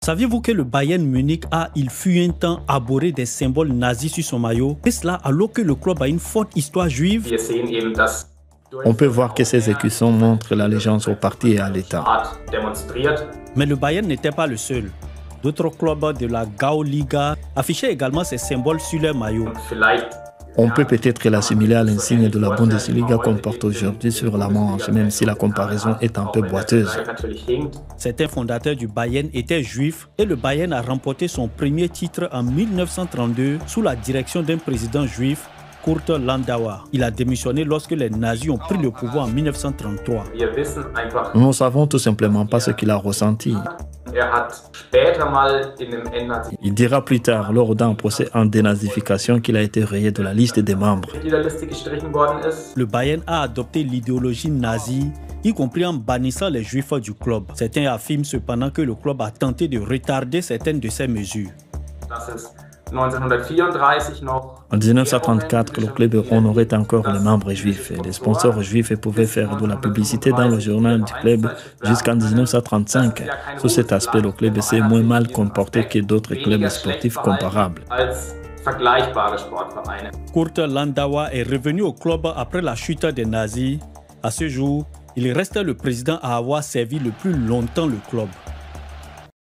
Saviez-vous que le Bayern Munich il fut un temps, arboré des symboles nazis sur son maillot? Et cela alors que le club a une forte histoire juive? On peut voir que ces écussons montrent l'allégeance au parti et à l'État. Mais le Bayern n'était pas le seul. D'autres clubs de la Gauliga affichaient également ces symboles sur leur maillot. On peut peut-être l'assimiler à l'insigne de la Bundesliga qu'on porte aujourd'hui sur la manche, même si la comparaison est un peu boiteuse. Certains fondateurs du Bayern étaient juifs et le Bayern a remporté son premier titre en 1932 sous la direction d'un président juif, Kurt Landauer. Il a démissionné lorsque les nazis ont pris le pouvoir en 1933. Nous ne savons tout simplement pas ce qu'il a ressenti. Il dira plus tard, lors d'un procès en dénazification, qu'il a été rayé de la liste des membres. Le Bayern a adopté l'idéologie nazie, y compris en bannissant les juifs du club. Certains affirment cependant que le club a tenté de retarder certaines de ces mesures. En 1934, le club honorait encore les membres juifs. Les sponsors juifs pouvaient faire de la publicité dans le journal du club jusqu'en 1935. Sous cet aspect, le club s'est moins mal comporté que d'autres clubs sportifs comparables. Kurt Landauer est revenu au club après la chute des nazis. À ce jour, il reste le président à avoir servi le plus longtemps le club.